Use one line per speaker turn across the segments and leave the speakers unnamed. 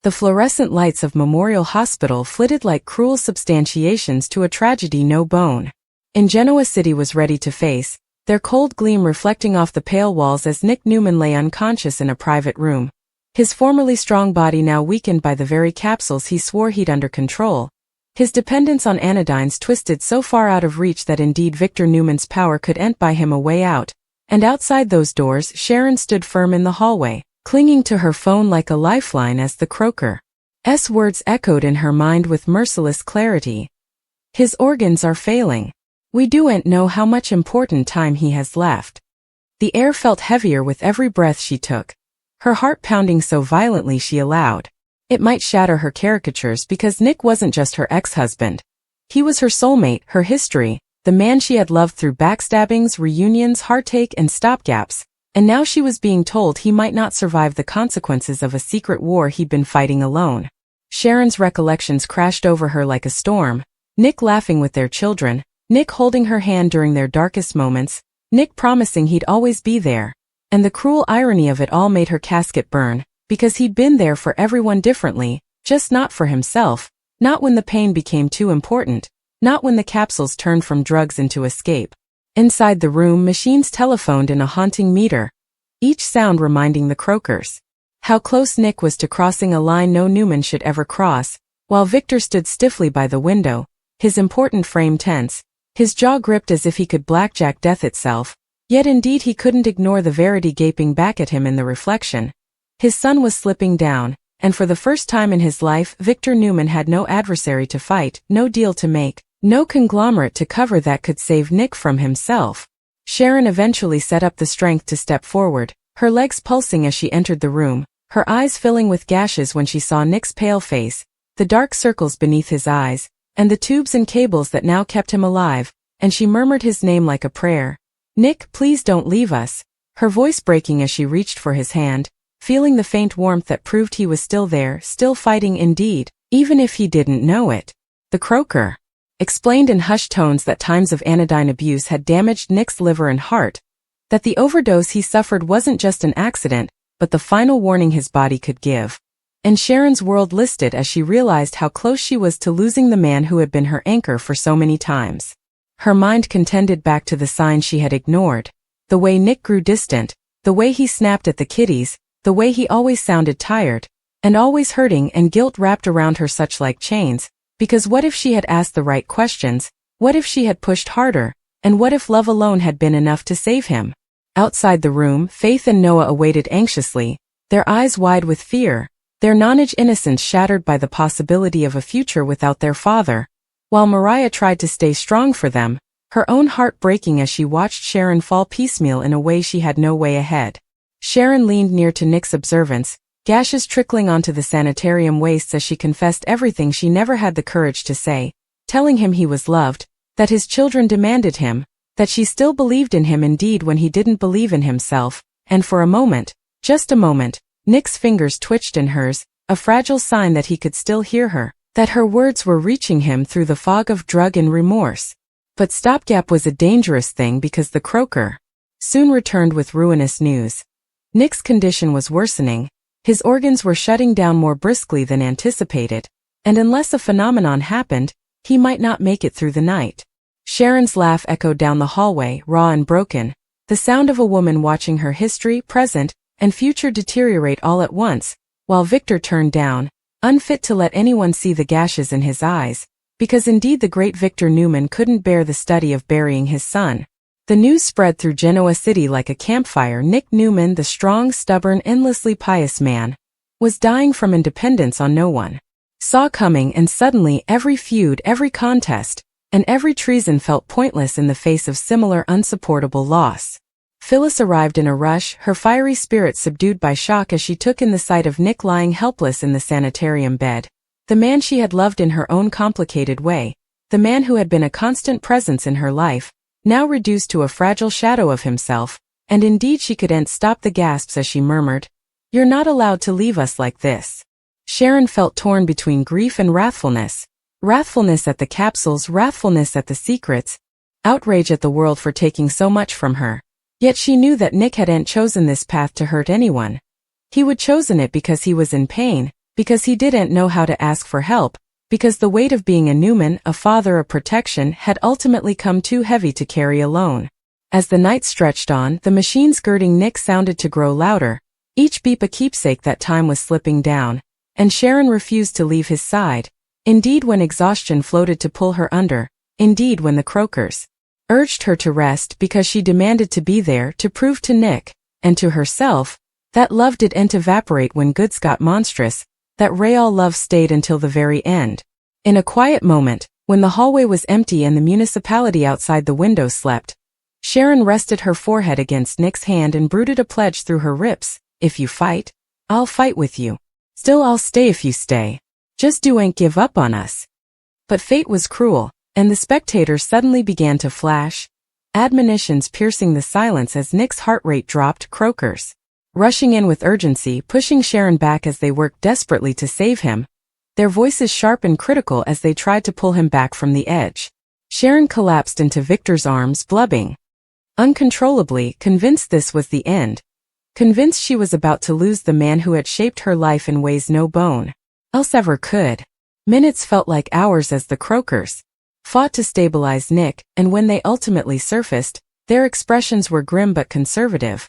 The fluorescent lights of Memorial Hospital flitted like cruel substantiations to a tragedy no bone. In Genoa City was ready to face, their cold gleam reflecting off the pale walls as Nick Newman lay unconscious in a private room. His formerly strong body now weakened by the very capsules he swore he'd under control. His dependence on anodynes twisted so far out of reach that indeed Victor Newman's power could buy him a way out. And outside those doors, Sharon stood firm in the hallway, clinging to her phone like a lifeline as the croaker's words echoed in her mind with merciless clarity. His organs are failing. We don't know how much important time he has left. The air felt heavier with every breath she took, her heart pounding so violently she allowed it might shatter her caricatures, because Nick wasn't just her ex-husband. He was her soulmate, her history, the man she had loved through backstabbings, reunions, heartache, and stopgaps. And now she was being told he might not survive the consequences of a secret war he'd been fighting alone. Sharon's recollections crashed over her like a storm. Nick laughing with their children, Nick holding her hand during their darkest moments, Nick promising he'd always be there. And the cruel irony of it all made her casket burn, because he'd been there for everyone differently, just not for himself, not when the pain became too important, not when the capsules turned from drugs into escape. Inside the room, machines telephoned in a haunting meter, each sound reminding the croakers how close Nick was to crossing a line no Newman should ever cross, while Victor stood stiffly by the window, his important frame tense, his jaw gripped as if he could blackjack death itself, yet indeed he couldn't ignore the verity gaping back at him in the reflection. His sun was slipping down, and for the first time in his life Victor Newman had no adversary to fight, no deal to make, no conglomerate to cover that could save Nick from himself. Sharon eventually set up the strength to step forward, her legs pulsing as she entered the room, her eyes filling with gashes when she saw Nick's pale face, the dark circles beneath his eyes, and the tubes and cables that now kept him alive, and she murmured his name like a prayer. "Nick, please don't leave us," her voice breaking as she reached for his hand, feeling the faint warmth that proved he was still there, still fighting indeed, even if he didn't know it. The croaker explained in hushed tones that times of anodyne abuse had damaged Nick's liver and heart, that the overdose he suffered wasn't just an accident, but the final warning his body could give. And Sharon's world listed as she realized how close she was to losing the man who had been her anchor for so many times. Her mind contended back to the signs she had ignored, the way Nick grew distant, the way he snapped at the kiddies, the way he always sounded tired, and always hurting, and guilt wrapped around her such like chains, because what if she had asked the right questions, what if she had pushed harder, and what if love alone had been enough to save him? Outside the room, Faith and Noah awaited anxiously, their eyes wide with fear, their nonage innocence shattered by the possibility of a future without their father, while Mariah tried to stay strong for them, her own heart breaking as she watched Sharon fall piecemeal in a way she had no way ahead. Sharon leaned near to Nick's observance, gashes trickling onto the sanitarium wastes as she confessed everything she never had the courage to say, telling him he was loved, that his children demanded him, that she still believed in him indeed when he didn't believe in himself, and for a moment, just a moment, Nick's fingers twitched in hers, a fragile sign that he could still hear her, that her words were reaching him through the fog of drug and remorse. But stopgap was a dangerous thing, because the croaker soon returned with ruinous news. Nick's condition was worsening, his organs were shutting down more briskly than anticipated, and unless a phenomenon happened, he might not make it through the night. Sharon's laugh echoed down the hallway, raw and broken, the sound of a woman watching her history, present, and future deteriorate all at once, while Victor turned down, unfit to let anyone see the gashes in his eyes, because indeed the great Victor Newman couldn't bear the study of burying his son. The news spread through Genoa City like a campfire. Nick Newman, the strong, stubborn, endlessly pious man, was dying from independence on no one saw coming, and suddenly every feud, every contest, and every treason felt pointless in the face of similar unsupportable loss. Phyllis arrived in a rush, her fiery spirit subdued by shock as she took in the sight of Nick lying helpless in the sanitarium bed, the man she had loved in her own complicated way, the man who had been a constant presence in her life, now reduced to a fragile shadow of himself, and indeed she couldn't stop the gasps as she murmured, "You're not allowed to leave us like this." Sharon felt torn between grief and wrathfulness. Wrathfulness at the capsules, wrathfulness at the secrets, outrage at the world for taking so much from her. Yet she knew that Nick hadn't chosen this path to hurt anyone. He would chosen it because he was in pain, because he didn't know how to ask for help, because the weight of being a Newman, a father, a protection, had ultimately come too heavy to carry alone. As the night stretched on, the machines girding Nick sounded to grow louder, each beep a keepsake that time was slipping down, and Sharon refused to leave his side. Indeed, when exhaustion floated to pull her under, indeed when the croakers urged her to rest because she demanded to be there to prove to Nick, and to herself, that love didn't evaporate when goods got monstrous, that real love stayed until the very end. In a quiet moment, when the hallway was empty and the municipality outside the window slept, Sharon rested her forehead against Nick's hand and brooded a pledge through her ribs: if you fight, I'll fight with you. Still I'll stay if you stay. Just do ain't give up on us. But fate was cruel, and the spectators suddenly began to flash admonitions piercing the silence as Nick's heart rate dropped. Croakers rushing in with urgency, pushing Sharon back as they worked desperately to save him, their voices sharp and critical as they tried to pull him back from the edge. Sharon collapsed into Victor's arms, blubbing uncontrollably, convinced this was the end, convinced she was about to lose the man who had shaped her life in ways no bone else ever could. Minutes felt like hours as the croakers fought to stabilize Nick, and when they ultimately surfaced, their expressions were grim but conservative.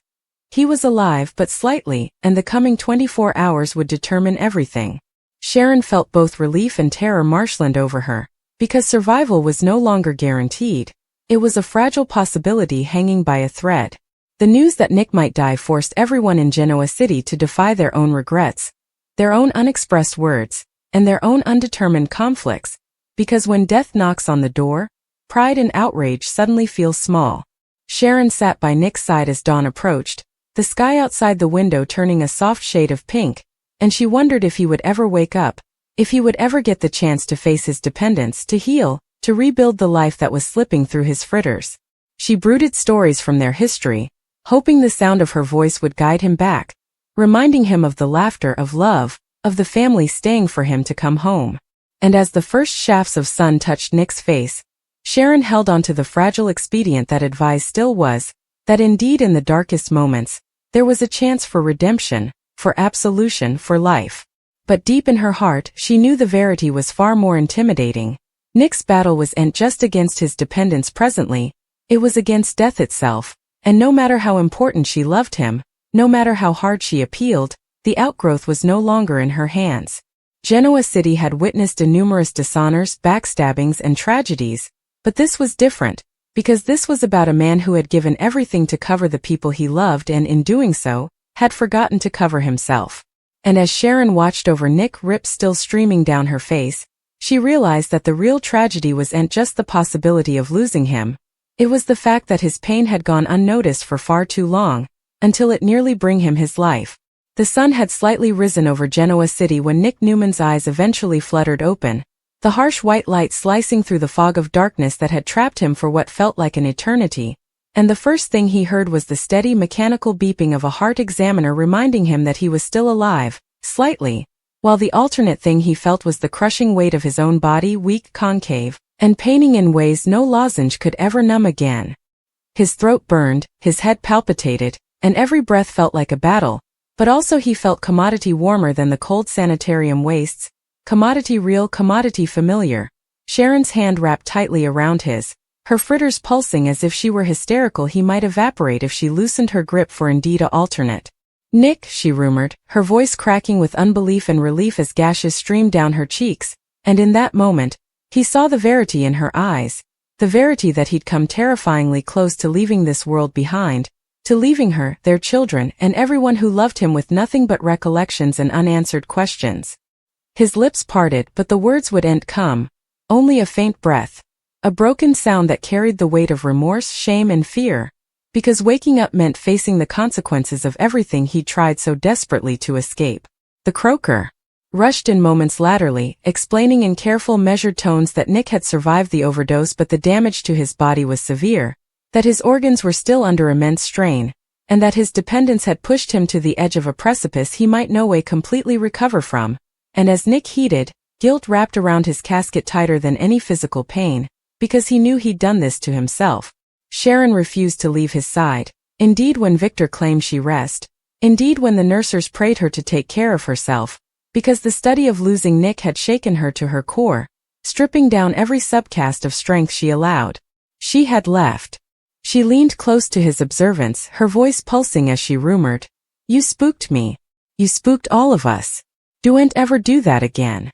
He was alive but slightly, and the coming 24 hours would determine everything. Sharon felt both relief and terror marshland over her, because survival was no longer guaranteed. It was a fragile possibility hanging by a thread. The news that Nick might die forced everyone in Genoa City to defy their own regrets, their own unexpressed words, and their own undetermined conflicts, because when death knocks on the door, pride and outrage suddenly feel small. Sharon sat by Nick's side as dawn approached, the sky outside the window turning a soft shade of pink, and she wondered if he would ever wake up, if he would ever get the chance to face his dependence, to heal, to rebuild the life that was slipping through his fritters. She brooded stories from their history, hoping the sound of her voice would guide him back, reminding him of the laughter, of love, of the family staying for him to come home. And as the first shafts of sun touched Nick's face, Sharon held on to the fragile expedient that advice still was, that indeed in the darkest moments, there was a chance for redemption, for absolution, for life. But deep in her heart, she knew the verity was far more intimidating. Nick's battle wasn't just against his dependence presently, it was against death itself, and no matter how important she loved him, no matter how hard she appealed, the outgrowth was no longer in her hands. Genoa City had witnessed numerous dishonors, backstabbings, and tragedies, but this was different, because this was about a man who had given everything to cover the people he loved and in doing so, had forgotten to cover himself. And as Sharon watched over Nick, rips still streaming down her face, she realized that the real tragedy wasn't just the possibility of losing him, it was the fact that his pain had gone unnoticed for far too long, until it nearly bring him his life. The sun had slightly risen over Genoa City when Nick Newman's eyes eventually fluttered open, the harsh white light slicing through the fog of darkness that had trapped him for what felt like an eternity, and the first thing he heard was the steady mechanical beeping of a heart examiner reminding him that he was still alive, slightly, while the alternate thing he felt was the crushing weight of his own body, weak, concave, and paining in ways no lozenge could ever numb again. His throat burned, his head palpitated, and every breath felt like a battle, but also he felt commodity warmer than the cold sanitarium wastes, commodity real, commodity familiar. Sharon's hand wrapped tightly around his, her fritters pulsing as if she were hysterical. He might evaporate if she loosened her grip for indeed a alternate. Nick, she rumored, her voice cracking with unbelief and relief as gashes streamed down her cheeks, and in that moment, he saw the verity in her eyes, the verity that he'd come terrifyingly close to leaving this world behind, to leaving her, their children, and everyone who loved him with nothing but recollections and unanswered questions. His lips parted, but the words wouldn't come, only a faint breath, a broken sound that carried the weight of remorse, shame, and fear, because waking up meant facing the consequences of everything he tried so desperately to escape. The croaker rushed in moments latterly, explaining in careful, measured tones that Nick had survived the overdose but the damage to his body was severe, that his organs were still under immense strain, and that his dependence had pushed him to the edge of a precipice he might no way completely recover from. And as Nick heeded, guilt wrapped around his casket tighter than any physical pain, because he knew he'd done this to himself. Sharon refused to leave his side. Indeed, when Victor claimed she rest, indeed when the nursers prayed her to take care of herself, Because the study of losing Nick had shaken her to her core, stripping down every subcast of strength she allowed. She had left. She leaned close to his observance, her voice pulsing as she rumored, "You spooked me. You spooked all of us. Don't ever do that again."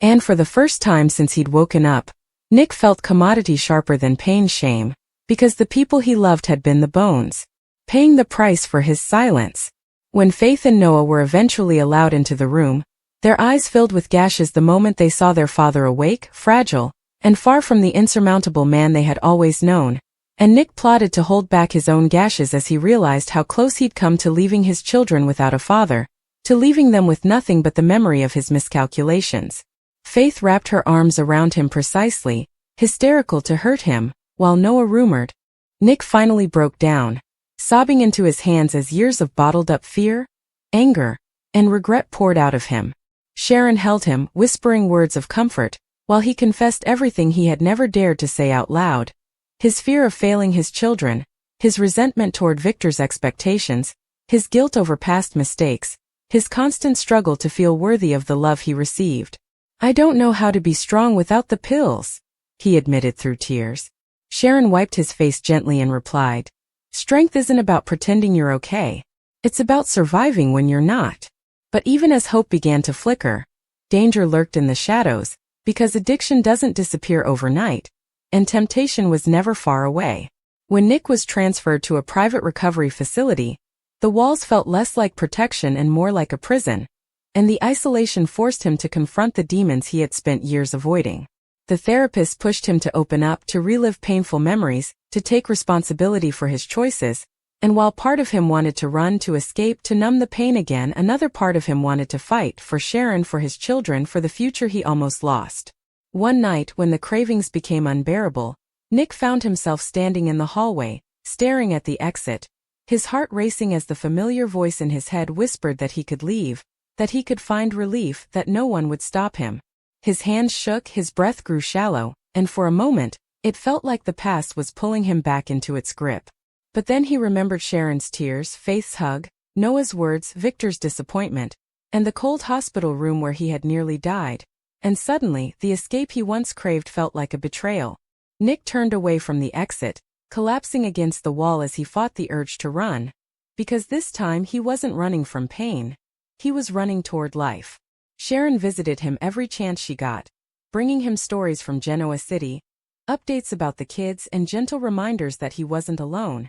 And for the first time since he'd woken up, Nick felt commodity sharper than pain shame, because the people he loved had been the bones, paying the price for his silence. When Faith and Noah were eventually allowed into the room, their eyes filled with gashes the moment they saw their father awake, fragile, and far from the insurmountable man they had always known, and Nick plotted to hold back his own gashes as he realized how close he'd come to leaving his children without a father, to leaving them with nothing but the memory of his miscalculations. Faith wrapped her arms around him precisely, hysterical to hurt him, while Noah rumored. Nick finally broke down, sobbing into his hands as years of bottled-up fear, anger, and regret poured out of him. Sharon held him, whispering words of comfort, while he confessed everything he had never dared to say out loud. His fear of failing his children, his resentment toward Victor's expectations, his guilt over past mistakes, his constant struggle to feel worthy of the love he received. "I don't know how to be strong without the pills," he admitted through tears. Sharon wiped his face gently and replied, "Strength isn't about pretending you're okay. It's about surviving when you're not." But even as hope began to flicker, danger lurked in the shadows, because addiction doesn't disappear overnight, and temptation was never far away. When Nick was transferred to a private recovery facility, the walls felt less like protection and more like a prison, and the isolation forced him to confront the demons he had spent years avoiding. The therapist pushed him to open up, to relive painful memories, to take responsibility for his choices, and while part of him wanted to run, to escape, to numb the pain again, another part of him wanted to fight for Sharon, for his children, for the future he almost lost. One night, when the cravings became unbearable, Nick found himself standing in the hallway, staring at the exit, his heart racing as the familiar voice in his head whispered that he could leave, that he could find relief, that no one would stop him. His hands shook, his breath grew shallow, and for a moment, it felt like the past was pulling him back into its grip. But then he remembered Sharon's tears, Faith's hug, Noah's words, Victor's disappointment, and the cold hospital room where he had nearly died, and suddenly, the escape he once craved felt like a betrayal. Nick turned away from the exit, collapsing against the wall as he fought the urge to run, because this time he wasn't running from pain. He was running toward life. Sharon visited him every chance she got, bringing him stories from Genoa City, updates about the kids, and gentle reminders that he wasn't alone.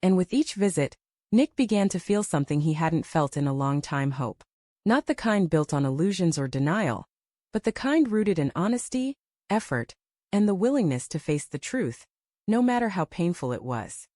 And with each visit, Nick began to feel something he hadn't felt in a long time: hope. Not the kind built on illusions or denial, but the kind rooted in honesty, effort, and the willingness to face the truth, no matter how painful it was.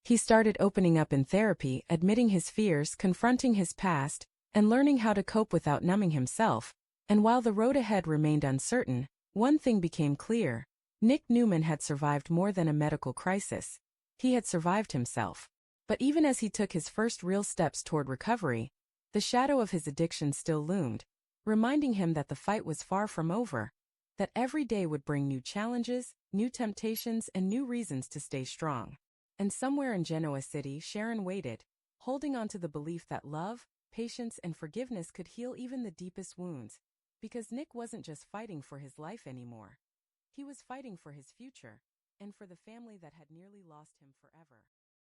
He started opening up in therapy, admitting his fears, confronting his past, and learning how to cope without numbing himself. And while the road ahead remained uncertain, one thing became clear: Nick Newman had survived more than a medical crisis. He had survived himself. But even as he took his first real steps toward recovery, the shadow of his addiction still loomed, reminding him that the fight was far from over, that every day would bring new challenges, new temptations, and new reasons to stay strong. And somewhere in Genoa City, Sharon waited, holding on to the belief that love, patience, and forgiveness could heal even the deepest wounds, because Nick wasn't just fighting for his life anymore. He was fighting for his future, and for the family that had nearly lost him forever.